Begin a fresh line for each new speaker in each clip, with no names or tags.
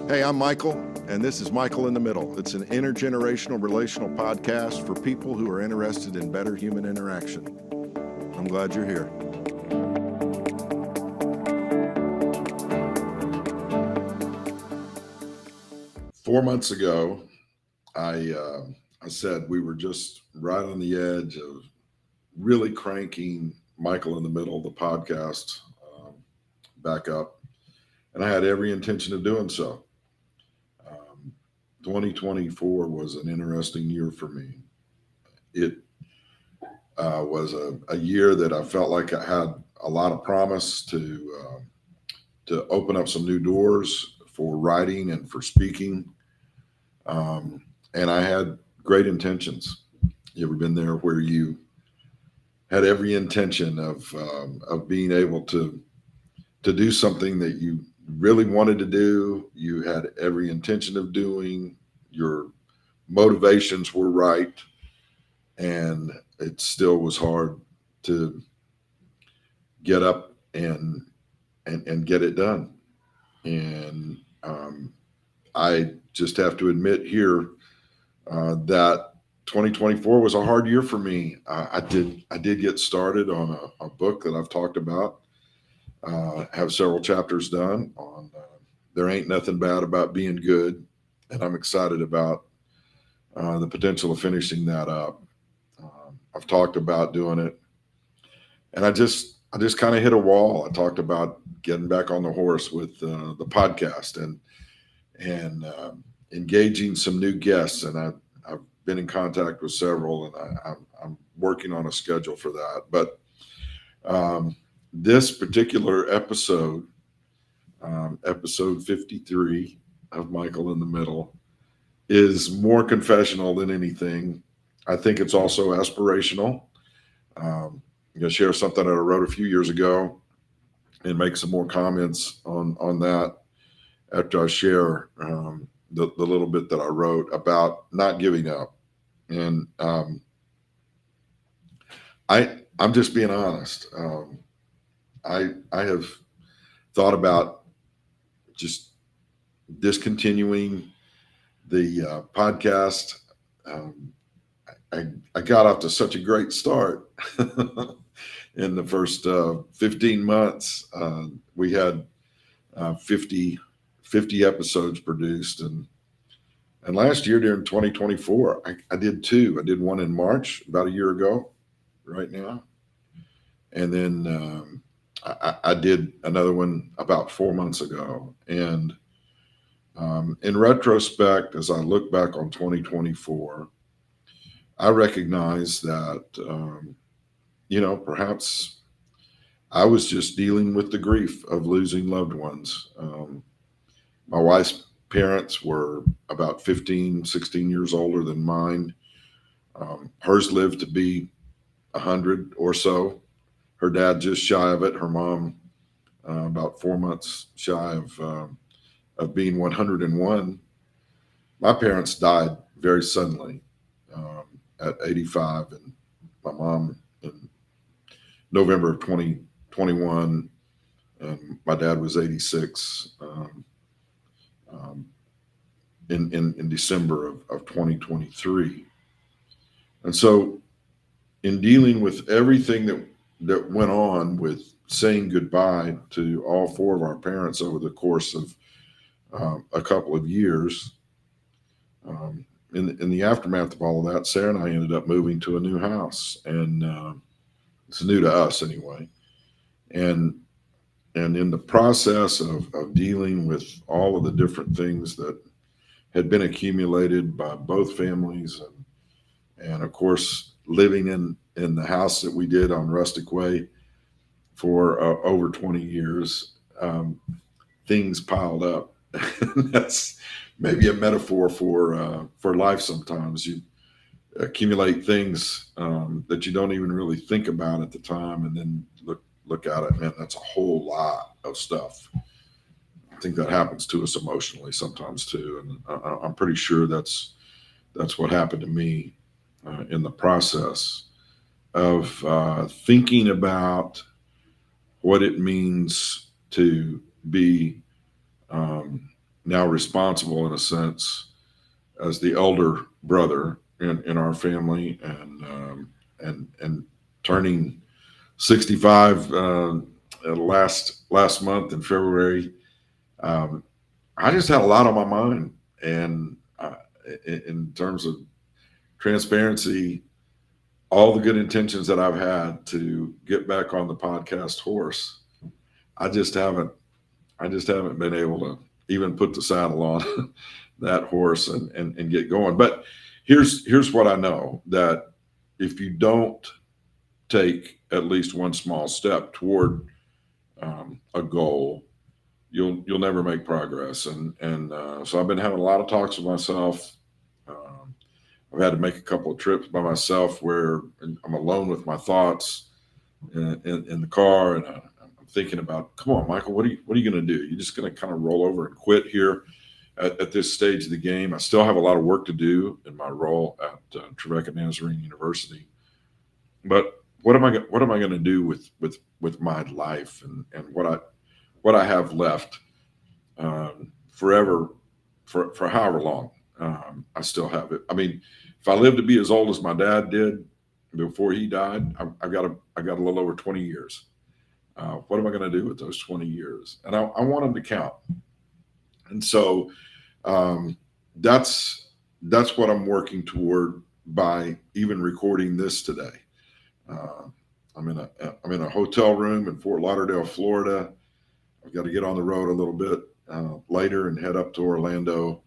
Hey, I'm Michael, and this is Michael in the Middle. It's an intergenerational relational podcast for people who are interested in better human interaction. I'm glad you're here.
Four months ago, I said we were just right on the edge of really cranking Michael in the Middle, the podcast, back up, and I had every intention of doing so. 2024 was an interesting year for me. It was a year that I felt like I had a lot of promise to open up some new doors for writing and for speaking. And I had great intentions. You ever been there where you had every intention of being able to do something that you really wanted to do? You had every intention of doing. Your motivations were right, and it still was hard to get up and get it done. And I just have to admit here that 2024 was a hard year for me. I did get started on a book that I've talked about. Have several chapters done on There Ain't Nothing Bad About Being Good, and I'm excited about the potential of finishing that up. I've talked about doing it, and I just kind of hit a wall. I talked about getting back on the horse with the podcast and engaging some new guests, and I've been in contact with several, and I'm working on a schedule for that. But this particular episode, episode 53 of Michael in the Middle, is more confessional than anything. I think it's also aspirational. I'm going to share something that I wrote a few years ago and make some more comments on that after I share the little bit that I wrote about not giving up. And I'm just being honest. I have thought about just discontinuing the podcast. I got off to such a great start in the first 15 months. We had 50 episodes produced, and last year during 2024, I did two. I did one in March about a year ago, right now, and then I did another one about 4 months ago. And in retrospect, as I look back on 2024, I recognize that perhaps I was just dealing with the grief of losing loved ones. My wife's parents were about 15, 16 years older than mine. Hers lived to be 100 or so. Her dad just shy of it. Her mom about 4 months shy of being 101. My parents died very suddenly at 85, and my mom in November of 2021, and my dad was 86 in December of 2023. And so in dealing with everything that went on with saying goodbye to all four of our parents over the course of a couple of years, in the aftermath of all of that, Sarah and I ended up moving to a new house, and it's new to us anyway. And in the process of dealing with all of the different things that had been accumulated by both families, and of course living in the house that we did on Rustic Way for over 20 years, things piled up. That's maybe a metaphor for life. Sometimes you accumulate things that you don't even really think about at the time, and then look at it, man, that's a whole lot of stuff. I think that happens to us emotionally sometimes too, and I'm pretty sure that's what happened to me in the process of thinking about what it means to be now responsible in a sense as the elder brother in our family, and turning 65 last month in February. Um, I just had a lot on my mind, and in terms of transparency, all the good intentions that I've had to get back on the podcast horse, I just haven't I just haven't been able to even put the saddle on that horse and get going. But here's what I know, that if you don't take at least one small step toward a goal, you'll never make progress. And so I've been having a lot of talks with myself. Um, I've had to make a couple of trips by myself where I'm alone with my thoughts in the car, and I'm thinking about, come on, Michael, what are you going to do? You're just going to kind of roll over and quit here at this stage of the game? I still have a lot of work to do in my role at Trevecca Nazarene University, but what am I going to do with my life, and what I have left, forever, for however long I still have it. I mean, if I live to be as old as my dad did before he died, I've got a little over 20 years. What am I going to do with those 20 years? And I want them to count. And so um, that's what I'm working toward by even recording this today. Uh, I'm in a hotel room in Fort Lauderdale, Florida. I've got to get on the road a little bit later and head up to Orlando.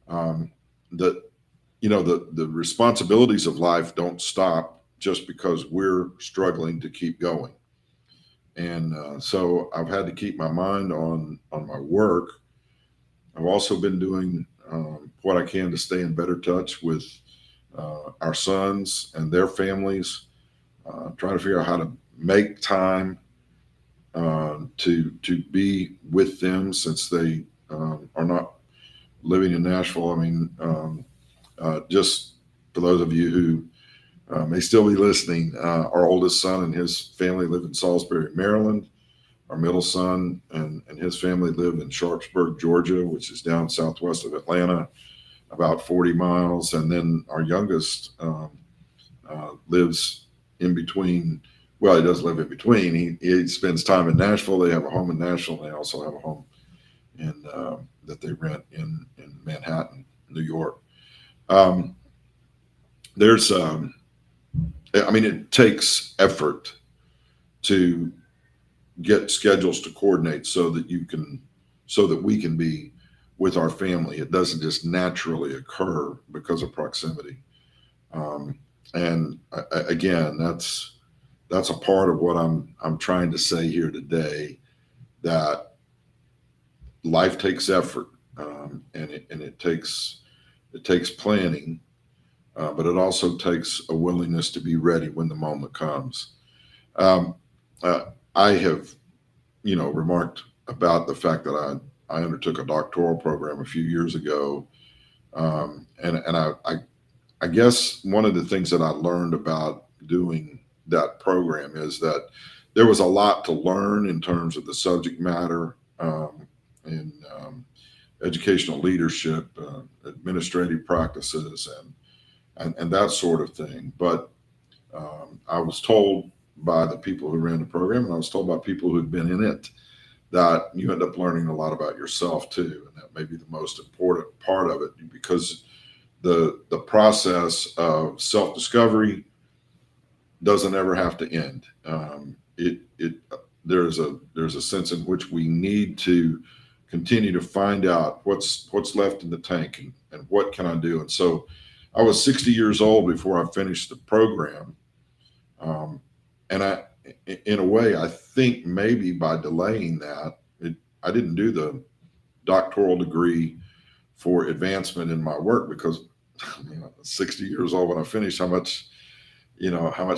Um, that the responsibilities of life don't stop just because we're struggling to keep going. And so I've had to keep my mind on my work. I've also been doing what I can to stay in better touch with our sons and their families, trying to figure out how to make time to be with them, since they are not living in Nashville. I mean, just for those of you who may still be listening, our oldest son and his family live in Salisbury, Maryland. Our middle son and his family live in Sharpsburg, Georgia, which is down southwest of Atlanta, about 40 miles. And then our youngest lives in between. Well, he doesn't live in between. He spends time in Nashville. They have a home in Nashville. They also have a home in that they rent in Manhattan, New York. Um, there's, I mean, it takes effort to get schedules to coordinate so that we can be with our family. It doesn't just naturally occur because of proximity. Um, and again, that's a part of what I'm trying to say here today, that life takes effort, and it takes planning, but it also takes a willingness to be ready when the moment comes. Um, uh, I have, remarked about the fact that I undertook a doctoral program a few years ago, and I guess one of the things that I learned about doing that program is that there was a lot to learn in terms of the subject matter, and educational leadership, administrative practices, and that sort of thing. But I was told by the people who ran the program, and I was told by people who'd been in it, that you end up learning a lot about yourself too, and that may be the most important part of it, because the process of self discovery doesn't ever have to end. It there's a sense in which we need to continue to find out what's left in the tank, and what can I do. And so I was 60 years old before I finished the program, um, and in a way, I think maybe by delaying that, I didn't do the doctoral degree for advancement in my work, because I mean, I'm 60 years old when I finished. How much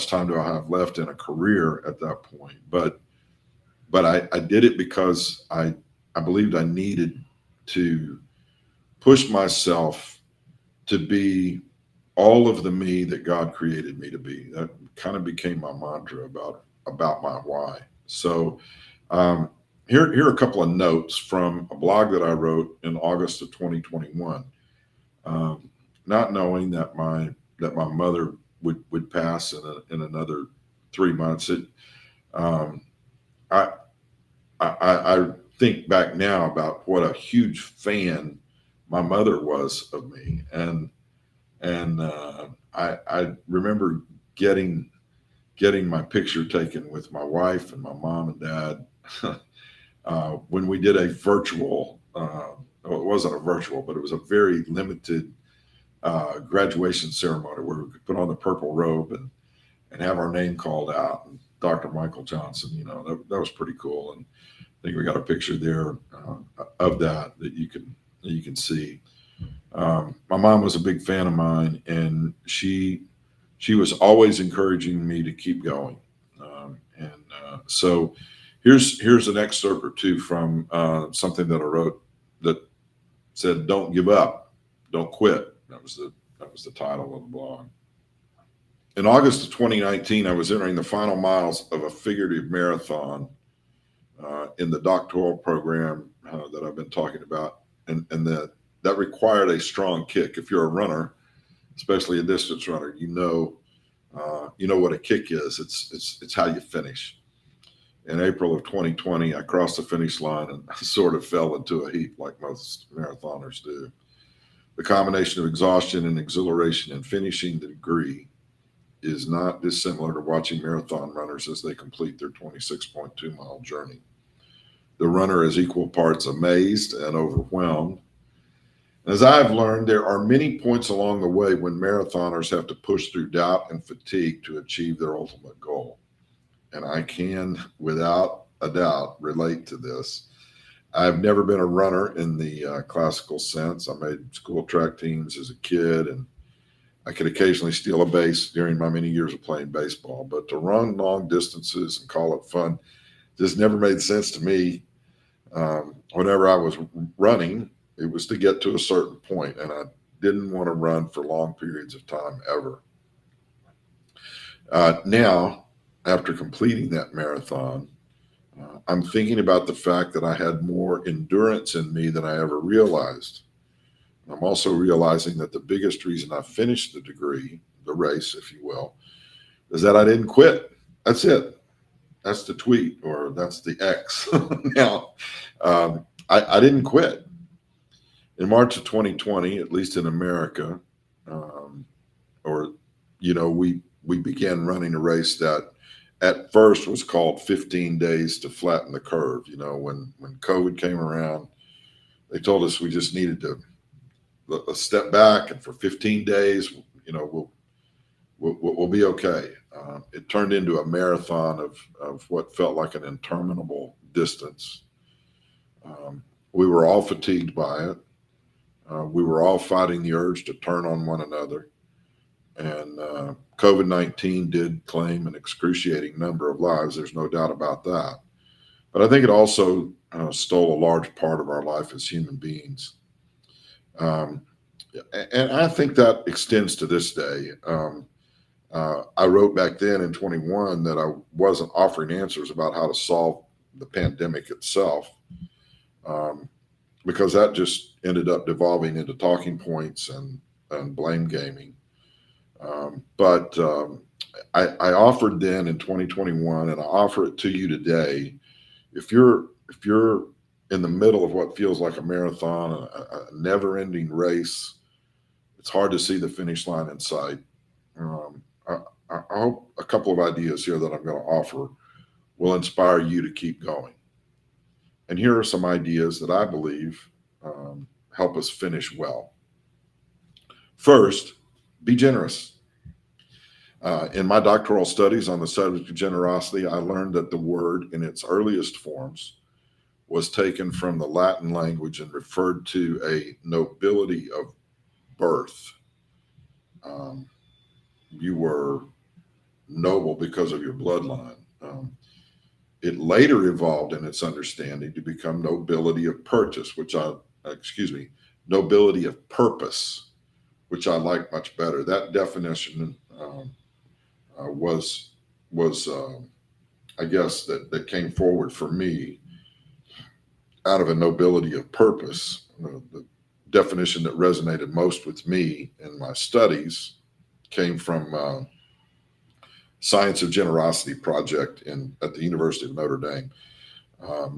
time do I have left in a career at that point? But I did it because I believed I needed to push myself to be all of the me that God created me to be. That kind of became my mantra about my why. So um, here are a couple of notes from a blog that I wrote in August of 2021. Um, Not knowing that my mother would pass in another 3 months, um, I, I think back now about what a huge fan my mother was of me, and I remember getting my picture taken with my wife and my mom and dad when we did a virtual. Well, it wasn't a virtual, but it was a very limited graduation ceremony where we could put on the purple robe and have our name called out. And Dr. Michael Johnson, that was pretty cool. And I think we got a picture there of that you can see. My mom was a big fan of mine, and she was always encouraging me to keep going. So here's an excerpt or two from something that I wrote that said, "Don't give up, don't quit." That was the title of the blog. In August of 2019, I was entering the final miles of a figurative marathon in the doctoral program that I've been talking about, and that required a strong kick. If you're a runner, especially a distance runner, you know what a kick is. It's how you finish. In April of 2020, I crossed the finish line and sort of fell into a heap like most marathoners do. The combination of exhaustion and exhilaration in finishing the degree is not dissimilar to watching marathon runners as they complete their 26.2-mile journey. The runner is equal parts amazed and overwhelmed. As I've learned, there are many points along the way when marathoners have to push through doubt and fatigue to achieve their ultimate goal. And I can, without a doubt, relate to this. I've never been a runner in the classical sense. I made school track teams as a kid, and I could occasionally steal a base during my many years of playing baseball. But to run long distances and call it fun just never made sense to me. Whenever I was running, it was to get to a certain point, and I didn't want to run for long periods of time ever. Now, after completing that marathon, I'm thinking about the fact that I had more endurance in me than I ever realized. I'm also realizing that the biggest reason I finished the degree, the race, if you will, is that I didn't quit. That's it. That's the tweet, or that's the X. Now, I didn't quit. In March of 2020, at least in America, um, or we began running a race that at first was called 15 days to flatten the curve. When COVID came around, they told us we just needed to step back, and for 15 days, we'll be okay. It turned into a marathon of what felt like an interminable distance. We were all fatigued by it. We were all fighting the urge to turn on one another. And COVID-19 did claim an excruciating number of lives. There's no doubt about that. But I think it also stole a large part of our life as human beings. And I think that extends to this day. I wrote back then in 21 that I wasn't offering answers about how to solve the pandemic itself, because that just ended up devolving into talking points and blame gaming. But I offered then in 2021, and I offer it to you today. If you're in the middle of what feels like a marathon, a never-ending race, it's hard to see the finish line in sight. I hope a couple of ideas here that I'm going to offer will inspire you to keep going. And here are some ideas that I believe help us finish well. First, be generous. In my doctoral studies on the subject of generosity, I learned that the word in its earliest forms was taken from the Latin language and referred to a nobility of birth. You were noble because of your bloodline. It later evolved in its understanding to become nobility of purchase, nobility of purpose, which I like much better. That definition was I guess that came forward for me out of a nobility of purpose. The definition that resonated most with me in my studies came from Science of Generosity project at the University of Notre Dame.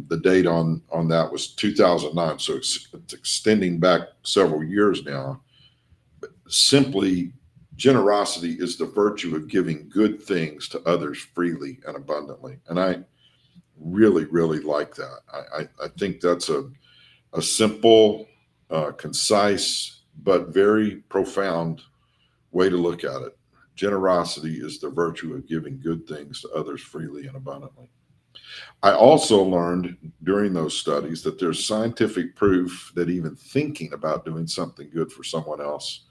The date on that was 2009, so it's extending back several years now. But simply, generosity is the virtue of giving good things to others freely and abundantly. And I really, really like that. I think that's a simple, concise, but very profound way to look at it. Generosity is the virtue of giving good things to others freely and abundantly. I also learned during those studies that there's scientific proof that even thinking about doing something good for someone else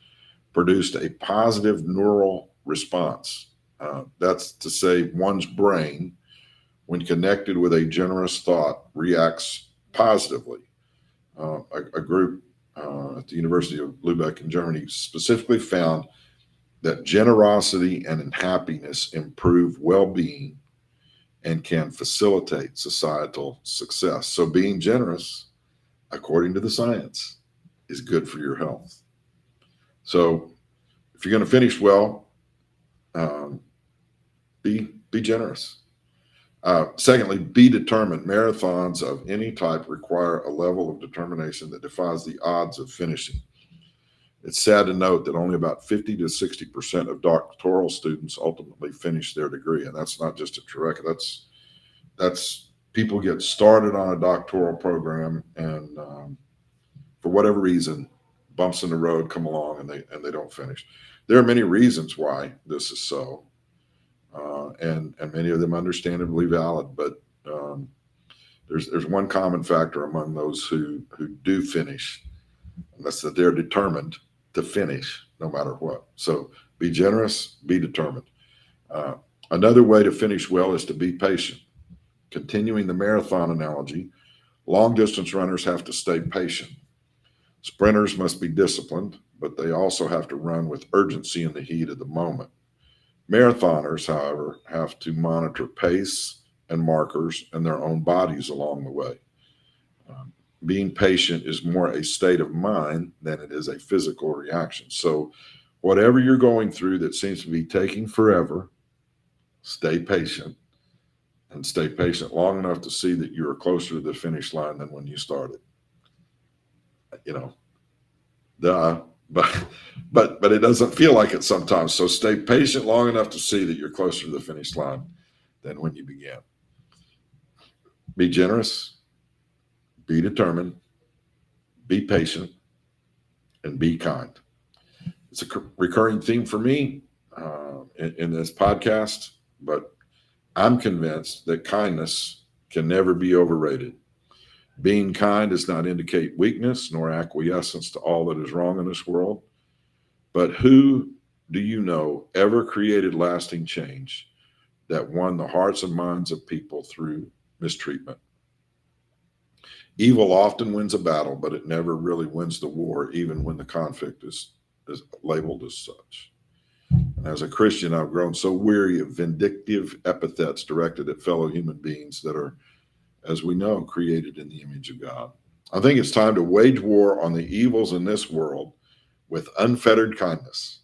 produced a positive neural response. That's to say, one's brain, when connected with a generous thought, reacts positively. A group at the University of Lübeck in Germany specifically found that generosity and happiness improve well-being and can facilitate societal success. So being generous, according to the science, is good for your health. So if you're going to finish well, be generous. Secondly, be determined. Marathons of any type require a level of determination that defies the odds of finishing. It's sad to note that only about 50 to 60% of doctoral students ultimately finish their degree. And that's not just a true record. That's people get started on a doctoral program and for whatever reason, bumps in the road come along and they don't finish. There are many reasons why this is so. And many of them understandably valid, but there's one common factor among those who do finish, and that's that they're determined to finish no matter what. So be generous, be determined. Another way to finish well is to be patient. Continuing the marathon analogy, long distance runners have to stay patient. Sprinters must be disciplined, but they also have to run with urgency in the heat of the moment. Marathoners, however, have to monitor pace and markers and their own bodies along the way. Being patient is more a state of mind than it is a physical reaction. So whatever you're going through that seems to be taking forever, stay patient, and stay patient long enough to see that you are closer to the finish line than when you started. Duh. But it doesn't feel like it sometimes. So stay patient long enough to see that you're closer to the finish line than when you began. Be generous, be determined, be patient, and be kind. It's a recurring theme for me in this podcast, but I'm convinced that kindness can never be overrated. Being kind does not indicate weakness nor acquiescence to all that is wrong in this world. But who do you know ever created lasting change that won the hearts and minds of people through mistreatment? Evil often wins a battle, but it never really wins the war, even when the conflict is labeled as such. And as a Christian, I've grown so weary of vindictive epithets directed at fellow human beings that are, as we know, created in the image of God. I think it's time to wage war on the evils in this world with unfettered kindness,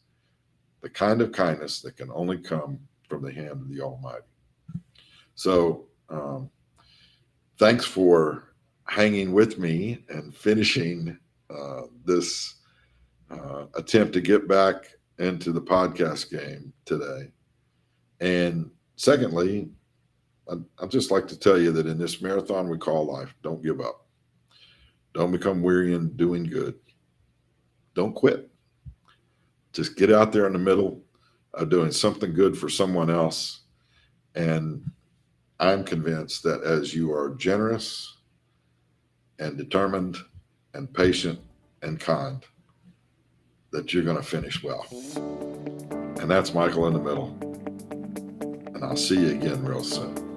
the kind of kindness that can only come from the hand of the Almighty. So thanks for hanging with me and finishing this attempt to get back into the podcast game today. And secondly, I'd just like to tell you that in this marathon we call life, don't give up. Don't become weary in doing good. Don't quit. Just get out there in the middle of doing something good for someone else. And I'm convinced that as you are generous and determined and patient and kind, that you're going to finish well. And that's Michael in the Middle. And I'll see you again real soon.